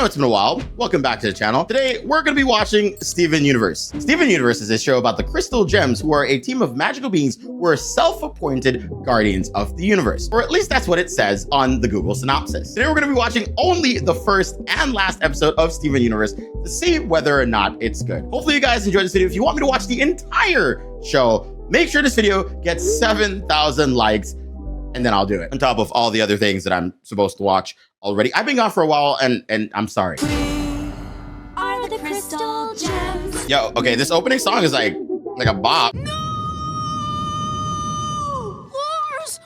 know it's been a while. Welcome back to the channel. Today, we're going to be watching Steven Universe. Steven Universe is a show about the Crystal Gems, who are a team of magical beings who are self-appointed guardians of the universe. Or at least that's what it says on the Google synopsis. Today, we're going to be watching only the first and last episode of Steven Universe to see whether or not it's good. Hopefully, you guys enjoyed this video. If you want me to watch the entire show, make sure this video gets 7,000 likes, and then I'll do it. On top of all the other things that I'm supposed to watch already. I've been gone for a while, and I'm sorry. We are the Crystal Gems. Yo, okay, this opening song is like a bop. No! Lars,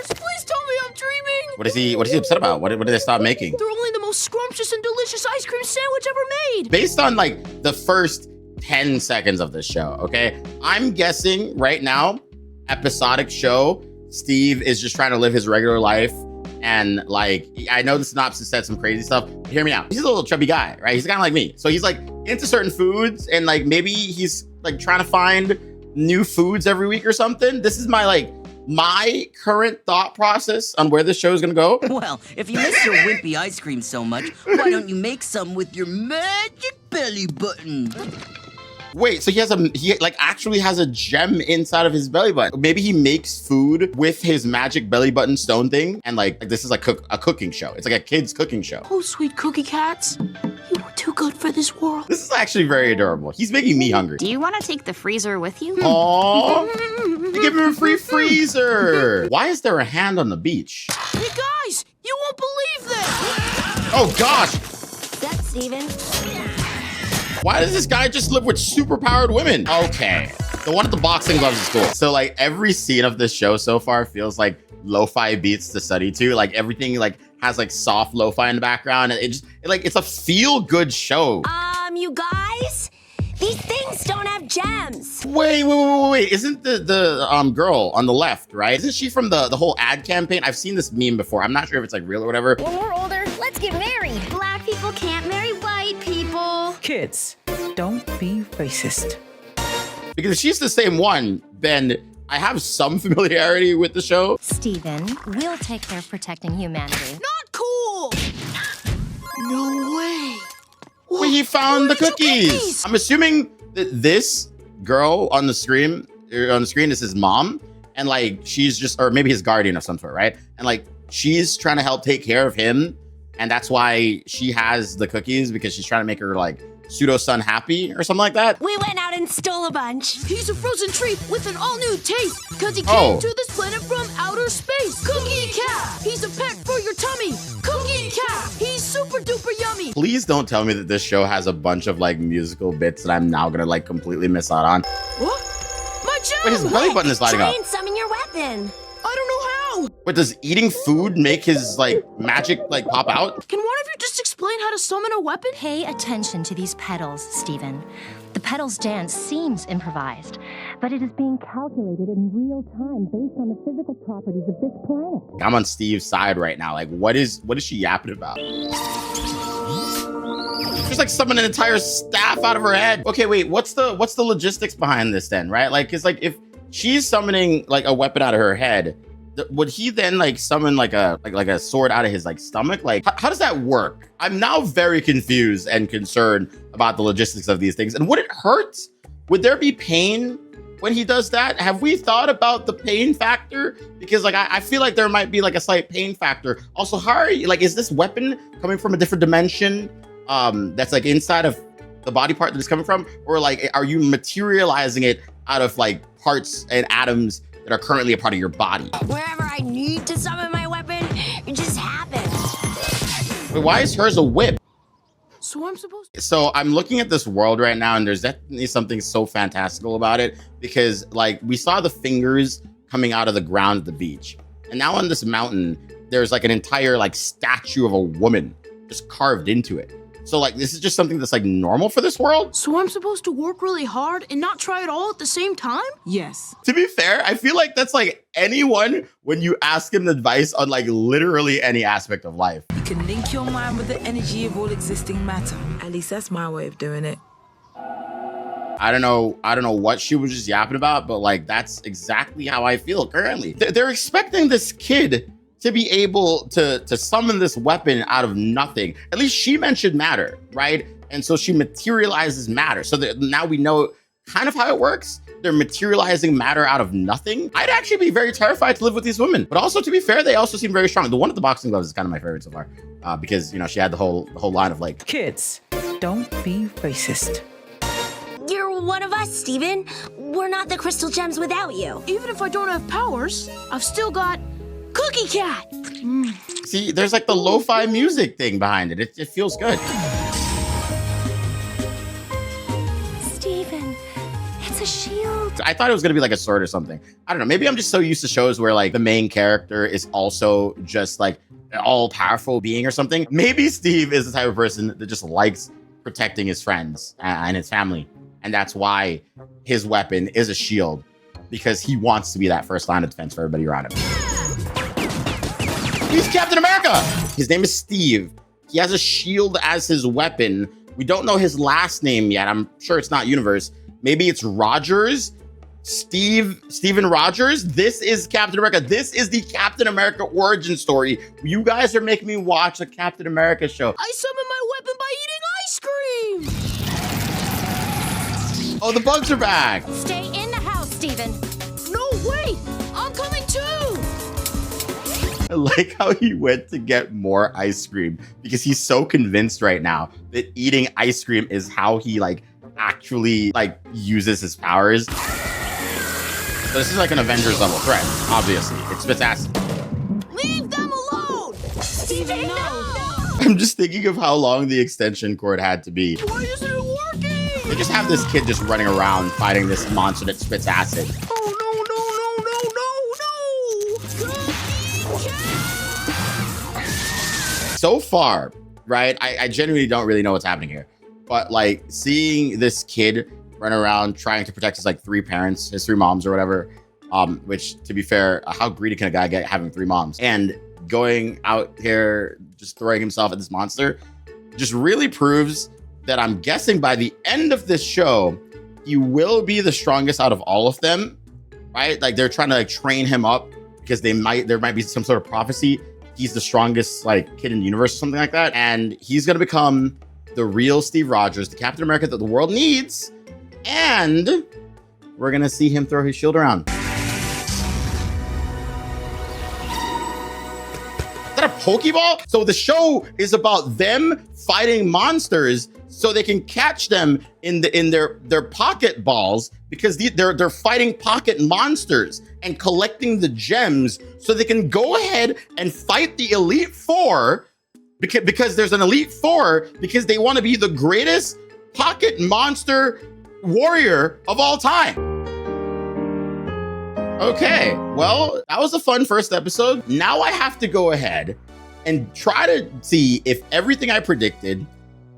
please tell me I'm dreaming. What is he upset about? What did they stop making? They're only the most scrumptious and delicious ice cream sandwich ever made. Based on like the first 10 seconds of this show, okay? I'm guessing right now, episodic show, Steve is just trying to live his regular life. And like, I know the synopsis said some crazy stuff, but hear me out. He's a little chubby guy, right? He's kind of like me. So he's like into certain foods, and like maybe he's like trying to find new foods every week or something. This is my current thought process on where this show is gonna go. Well, if you miss your wimpy ice cream so much, why don't you make some with your magic belly button? Wait, so he actually has a gem inside of his belly button. Maybe he makes food with his magic belly button stone thing, and like this is like a cooking show. It's like a kid's cooking show. Oh, sweet cookie cats, you were too good for this world. This is actually very adorable. He's making me hungry. Do you want to take the freezer with you? Aww, you give him a free freezer. Why is there a hand on the beach? Hey guys, you won't believe this. Oh gosh. What's up, Steven? Why does this guy just live with superpowered women? Okay, the one at the boxing gloves is cool. So like every scene of this show so far feels like lo-fi beats to study to. Like everything like has like soft lo-fi in the background, and it's a feel-good show. You guys, these things don't have gems. Wait. Isn't the girl on the left, right? Isn't she from the whole ad campaign? I've seen this meme before. I'm not sure if it's like real or whatever. When we're older, let's get married. Black people can't marry white people. Kids, don't be racist. Because if she's the same one, then I have some familiarity with the show. Steven, we'll take care of protecting humanity. Not cool. No way. Wait, he found the cookies. I'm assuming that this girl on the screen is his mom, and like she's just, or maybe his guardian of some sort, right? And like she's trying to help take care of him, and that's why she has the cookies, because she's trying to make her like pseudo-son happy or something like that. We went out and stole a bunch. He's a frozen treat with an all-new taste, because he came to this planet from outer space. Cookie Cat, he's a pet for your tummy. Cookie Cat, he's super duper yummy. Please don't tell me that this show has a bunch of like musical bits that I'm now gonna like completely miss out on. What? My gem! Wait, his belly button is lighting Try up. and summon your weapon. I don't know how. Wait, does eating food make his like magic like pop out? Can one of you just explain how to summon a weapon? Pay attention to these petals, Steven. The petals dance seems improvised, but it is being calculated in real time based on the physical properties of this planet. I'm on Steve's side right now. Like, what is she yapping about? Just like summon an entire staff out of her head. Okay, wait, what's the logistics behind this then, right? Like, it's like if she's summoning like a weapon out of her head, would he then like summon like a sword out of his like stomach? Like, how does that work? I'm now very confused and concerned about the logistics of these things. And would it hurt? Would there be pain when he does that? Have we thought about the pain factor? Because like I feel like there might be like a slight pain factor. Also, how are you, like, is this weapon coming from a different dimension that's like inside of the body part that it's coming from? Or like, are you materializing it out of like parts and atoms that are currently a part of your body? Wherever I need to summon my weapon, it just happens. Wait, why is hers a whip? So I'm supposed to... So I'm looking at this world right now, and there's definitely something so fantastical about it, because like we saw the fingers coming out of the ground at the beach, and now on this mountain, there's like an entire like statue of a woman just carved into it. So like, this is just something that's like normal for this world? So I'm supposed to work really hard and not try it all at the same time? Yes. To be fair, I feel like that's like anyone when you ask him advice on like literally any aspect of life. You can link your mind with the energy of all existing matter. At least that's my way of doing it. I don't know what she was just yapping about, but like, that's exactly how I feel currently. They're expecting this kid to be able to summon this weapon out of nothing. At least she mentioned matter, right? And so she materializes matter. So that now we know kind of how it works. They're materializing matter out of nothing. I'd actually be very terrified to live with these women. But also, to be fair, they also seem very strong. The one with the boxing gloves is kind of my favorite so far, because you know she had the whole line of like, Kids, don't be racist. You're one of us, Steven. We're not the crystal gems without you. Even if I don't have powers, I've still got Cookie Cat. see, there's like the lo-fi music thing behind it. It feels good. Steven, it's a shield. I thought it was gonna be like a sword or something. I don't know. Maybe I'm just so used to shows where like the main character is also just like an all-powerful being or something. Maybe Steve is the type of person that just likes protecting his friends and his family. And that's why his weapon is a shield, because he wants to be that first line of defense for everybody around him. He's Captain America. His name is Steve. He has a shield as his weapon. We don't know his last name yet. I'm sure it's not Universe. Maybe it's Rogers. Steven Rogers. This is Captain America. This is the Captain America origin story. You guys are making me watch a Captain America show. I summoned my weapon by eating ice cream. Oh, the bugs are back. Stay in the house, Steven. No, wait. I'm coming too. I like how he went to get more ice cream because he's so convinced right now that eating ice cream is how he like actually like uses his powers. So this is like an Avengers level threat, obviously. It spits acid. Leave them alone. Steven, no. I'm just thinking of how long the extension cord had to be. Why isn't it working? They just have this kid just running around fighting this monster that spits acid. Oh, no. Cookie Cat. So far, right, I genuinely don't really know what's happening here. But like seeing this kid run around trying to protect his like three parents, his three moms or whatever, which to be fair, how greedy can a guy get having three moms? And going out here, just throwing himself at this monster, just really proves that I'm guessing by the end of this show, he will be the strongest out of all of them, right? Like they're trying to like train him up because there might be some sort of prophecy. He's the strongest like kid in the universe or something like that. And he's going to become the real Steve Rogers, the Captain America that the world needs. And we're going to see him throw his shield around. Is that a Pokeball? So the show is about them fighting monsters so they can catch them in their pocket balls, because they're fighting pocket monsters and collecting the gems so they can go ahead and fight the Elite Four, because there's an Elite Four, because they want to be the greatest pocket monster warrior of all time. Okay, well, that was a fun first episode. Now I have to go ahead and try to see if everything I predicted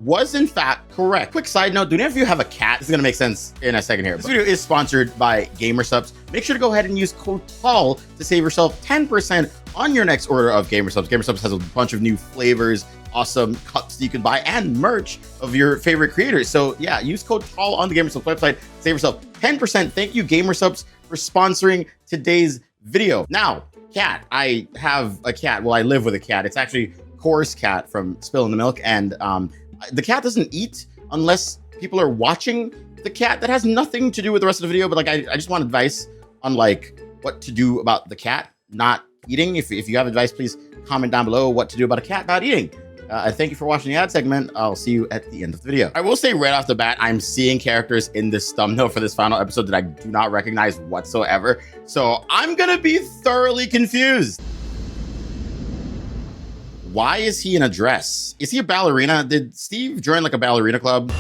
was in fact correct. Quick side note, do any of you have a cat? This is gonna make sense in a second here. This video is sponsored by GamerSupps. Make sure to go ahead and use code TALL to save yourself 10% on your next order of GamerSupps. GamerSupps has a bunch of new flavors, awesome cups that you can buy, and merch of your favorite creators. So yeah, use code TALL on the GamerSupps website, save yourself 10%. Thank you, GamerSupps, for sponsoring today's video. Now, cat, I have a cat. Well, I live with a cat. It's actually Core's cat from Spilling the Milk, and the cat doesn't eat unless people are watching the cat. That has nothing to do with the rest of the video, but like I just want advice on like what to do about the cat not eating. If you have advice, please comment down below what to do about a cat not eating. Thank you for watching the ad segment. I'll see you at the end of the video. I will say right off the bat, I'm seeing characters in this thumbnail for this final episode that I do not recognize whatsoever. So I'm gonna be thoroughly confused. Why is he in a dress? Is he a ballerina? Did Steve join like a ballerina club?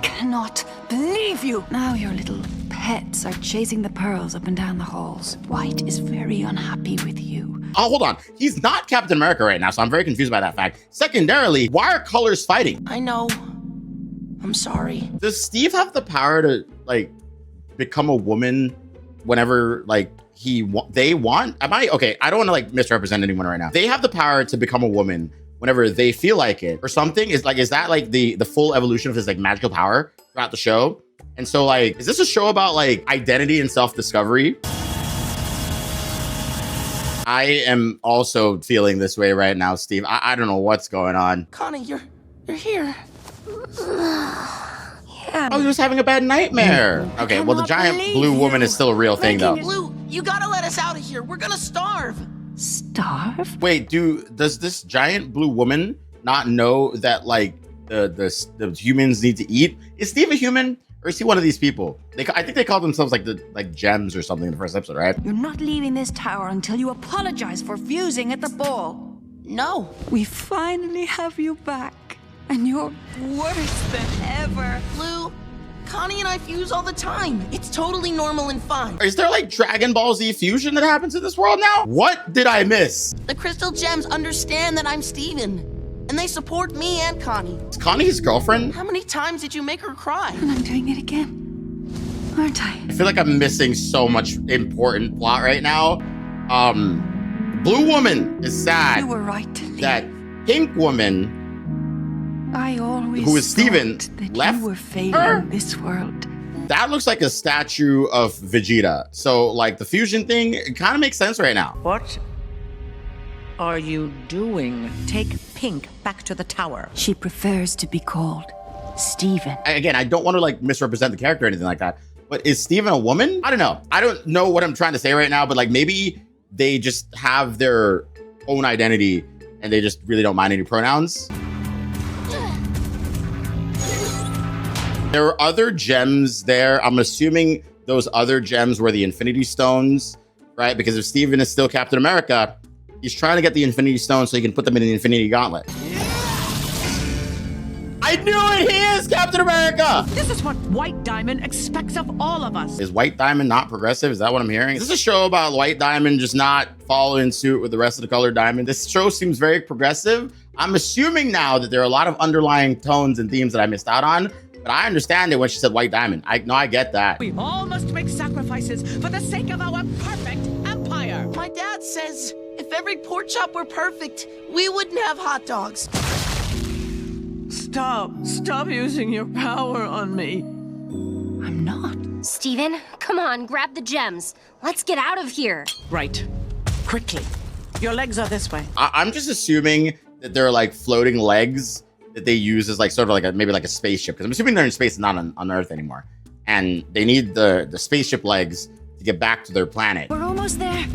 Cannot believe you. Now your little pets are chasing the pearls up and down the halls. White is very unhappy with you. Oh, hold on. He's not Captain America right now, so I'm very confused by that fact. Secondarily, why are colors fighting? I know. I'm sorry. Does Steve have the power to like become a woman whenever like they want? Okay, I don't want to like misrepresent anyone right now. They have the power to become a woman whenever they feel like it or something. Is that like the full evolution of his like magical power throughout the show? And so like, is this a show about like identity and self-discovery? I am also feeling this way right now, Steve. I don't know what's going on. Connie, you're here. Oh, he was having a bad nightmare. Okay, well, the giant blue woman is still a real thing, though. Blue, you gotta let us out of here. We're gonna starve. Starve? Wait, does this giant blue woman not know that like the humans need to eat? Is Steve a human, or is he one of these people? I think they call themselves like gems or something in the first episode, right? You're not leaving this tower until you apologize for fusing at the ball. No. We finally have you back, and you're worse than ever. Blue, Connie and I fuse all the time. It's totally normal and fine. Is there like Dragon Ball Z fusion that happens in this world now? What did I miss? The crystal gems understand that I'm Steven, and they support me and Connie. Is Connie his girlfriend? How many times did you make her cry? And I'm doing it again, aren't I? I feel like I'm missing so much important plot right now. Blue woman is sad. You were right to leave. That pink woman, I always who is Steven, thought that left you were failing her? this world. that looks like a statue of Vegeta. So like the fusion thing, it kind of makes sense right now. What are you doing? Take Pink back to the tower. She prefers to be called Steven. Again, I don't want to like misrepresent the character or anything like that, but is Steven a woman? I don't know. I don't know what I'm trying to say right now, but like maybe they just have their own identity and they just really don't mind any pronouns. There are other gems there. I'm assuming those other gems were the Infinity Stones, right? Because if Steven is still Captain America, he's trying to get the Infinity Stones so he can put them in the Infinity Gauntlet. I knew it! He is Captain America! This is what White Diamond expects of all of us. Is White Diamond not progressive? Is that what I'm hearing? Is this a show about White Diamond just not following suit with the rest of the colored diamond? This show seems very progressive. I'm assuming now that there are a lot of underlying tones and themes that I missed out on, but I understand it when she said White Diamond. I get that. We all must make sacrifices for the sake of our perfect empire. My dad says if every pork chop were perfect, we wouldn't have hot dogs. Stop using your power on me. I'm not. Steven, come on, grab the gems. Let's get out of here. Right. Quickly. Your legs are this way. I'm just assuming that they're like floating legs that they use as like sort of like maybe like a spaceship, because I'm assuming they're in space and not on Earth anymore, and they need the spaceship legs to get back to their planet. We're almost there.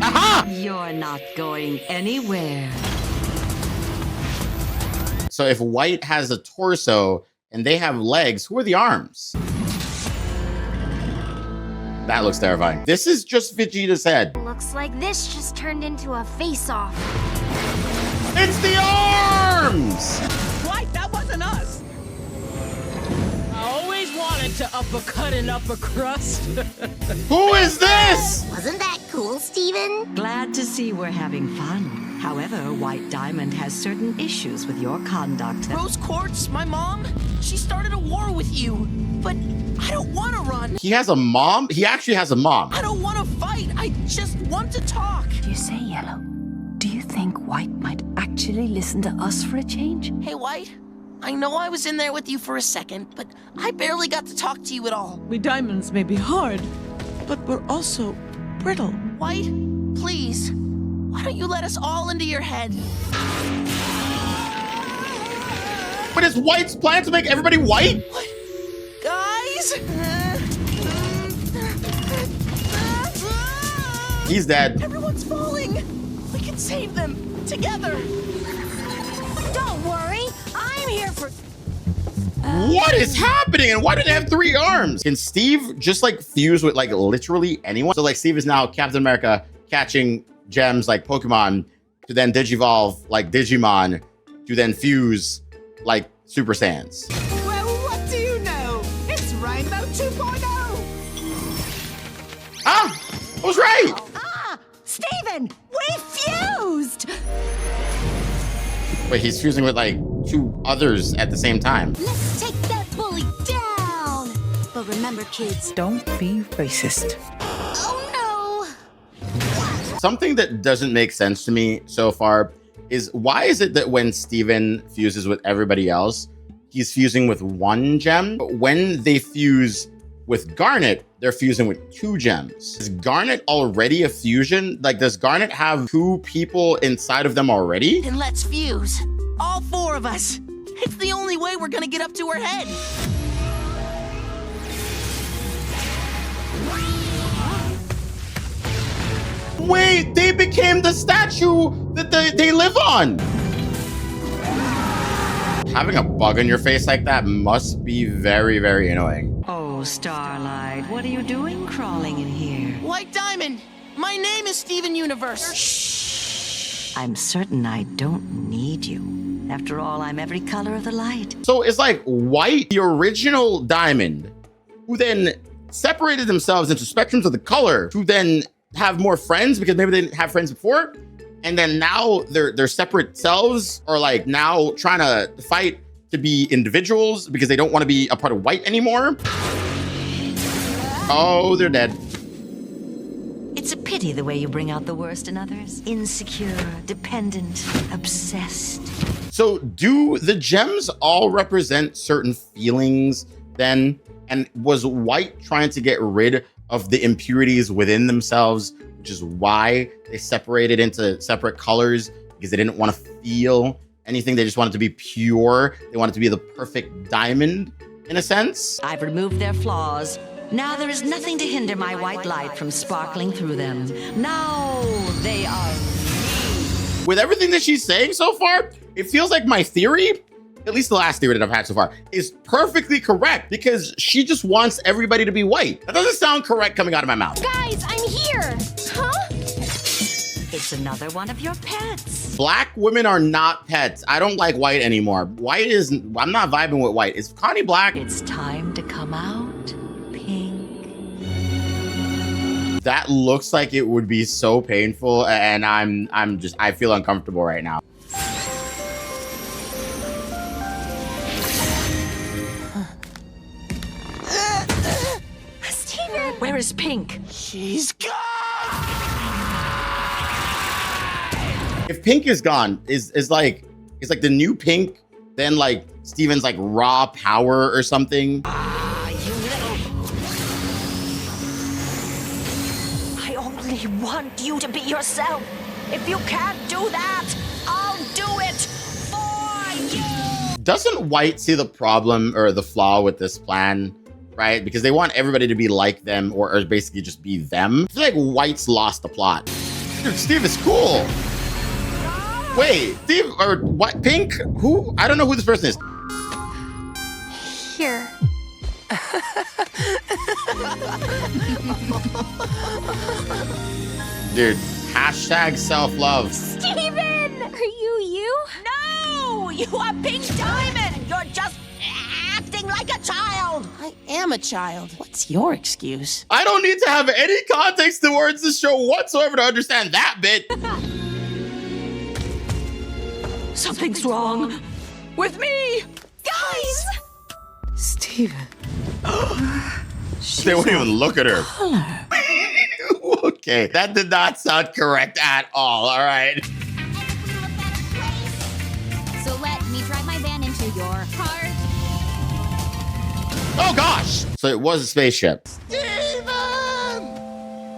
Aha! You're not going anywhere. So if White has a torso and they have legs, who are the arms? That looks terrifying. This is just Vegeta's head. Looks like this just turned into a face-off. It's the arms! White, that wasn't us. I always wanted to uppercut an upper crust. Who is this? Wasn't that cool, Steven? Glad to see we're having fun. However, White Diamond has certain issues with your conduct. Rose Quartz, my mom, she started a war with you, but I don't want to run. He has a mom? He actually has a mom. I don't want to fight. I just want to talk. Do you say Yellow? Do you think White might actually listen to us for a change? Hey, White, I know I was in there with you for a second, but I barely got to talk to you at all. We diamonds may be hard, but we're also brittle. White, please, why don't you let us all into your head? But is White's plan to make everybody white? What? Guys? He's dead. Everyone's falling. We can save them together. Don't worry, I'm here for... What is happening? And why do they have 3 arms? Can Steve just like fuse with like literally anyone? So like Steve is now Captain America catching gems like Pokemon to then digivolve like Digimon to then fuse like Super Saiyans. Well, what do you know? It's Rainbow 2.0. Ah, I was right. Ah! Steven! We fused! Wait, he's fusing with like 2 others at the same time. Let's take that bully down! But remember, kids... Don't be racist. Oh, no! Something that doesn't make sense to me so far is why is it that when Steven fuses with everybody else, he's fusing with 1 gem, but when they fuse with Garnet, they're fusing with 2 gems. Is Garnet already a fusion? Like, does Garnet have 2 people inside of them already? Then let's fuse. All 4 of us. It's the only way we're gonna get up to her head. Wait, they became the statue that they live on. Having a bug on your face like that must be very, very annoying. Oh, Starlight, what are you doing crawling in here? White Diamond, my name is Steven Universe. Shh. I'm certain I don't need you. After all, I'm every color of the light. So it's like White, the original Diamond, who then separated themselves into spectrums of the color to then have more friends because maybe they didn't have friends before. And then now their separate selves are like now trying to fight to be individuals because they don't want to be a part of White anymore. Oh, they're dead. It's a pity the way you bring out the worst in others. Insecure, dependent, obsessed. So do the gems all represent certain feelings then? And was White trying to get rid of the impurities within themselves, which is why they separated into separate colors, because they didn't want to feel anything. They just wanted to be pure. They wanted to be the perfect diamond, in a sense. I've removed their flaws. Now there is nothing to hinder my white light from sparkling through them. Now they are me. With everything that she's saying so far, it feels like my theory, at least the last theory that I've had so far, is perfectly correct because she just wants everybody to be white. That doesn't sound correct coming out of my mouth. Guys, I'm here. Huh? It's another one of your pets. Black women are not pets. I don't like White anymore. White is, I'm not vibing with White. Is Connie black? It's time to come out, Pink. That looks like it would be so painful, and I feel uncomfortable right now. Steven! Where is Pink? She's gone! If Pink is gone, is like the new Pink, then like Steven's like raw power or something. I only want you to be yourself. If you can't do that, I'll do it for you. Doesn't White see the problem or the flaw with this plan, right? Because they want everybody to be like them or basically just be them. I feel like White's lost the plot. Dude, Steve is cool. Wait, Steve or what? Pink? Who? I don't know who this person is. Here. Dude, hashtag self-love. Steven! Are you? No! You are Pink Diamond! You're just acting like a child! I am a child. What's your excuse? I don't need to have any context towards this show whatsoever to understand that bit. Something's wrong with me! Guys! Steven. They won't even look at her. Okay, that did not sound correct at all right? So let me drive my van into your car. Oh gosh! So it was a spaceship. Steven!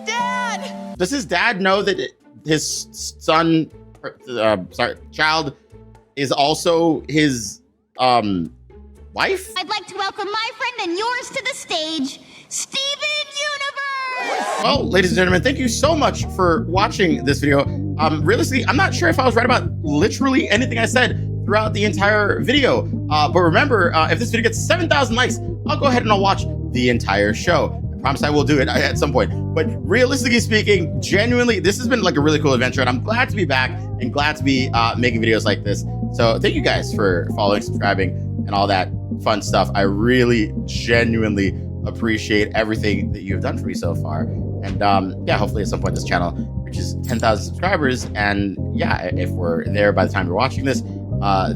Dad! Does his dad know that his son, child, is also his wife? I'd like to welcome my friend and yours to the stage, Steven Universe! Well, ladies and gentlemen, thank you so much for watching this video. Realistically, I'm not sure if I was right about literally anything I said throughout the entire video. But remember, if this video gets 7,000 likes, I'll go ahead and I'll watch the entire show. I promise I will do it at some point. But realistically speaking, genuinely, this has been like a really cool adventure, and I'm glad to be back and glad to be making videos like this. So thank you guys for following, subscribing, and all that fun stuff. I really genuinely appreciate everything that you have done for me so far. And yeah, hopefully at some point this channel reaches 10,000 subscribers. And yeah, if we're there by the time you're watching this,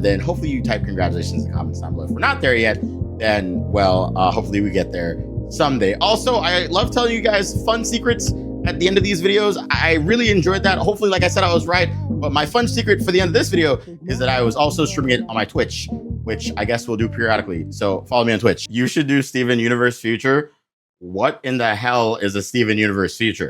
then hopefully you type congratulations in the comments down below. If we're not there yet, then well, hopefully we get there someday. Also, I love telling you guys fun secrets at the end of these videos. I really enjoyed that. Hopefully, like I said, I was right. But my fun secret for the end of this video is that I was also streaming it on my Twitch, which I guess we'll do periodically. So follow me on Twitch. You should do Steven Universe Future what in the hell is a Steven Universe feature?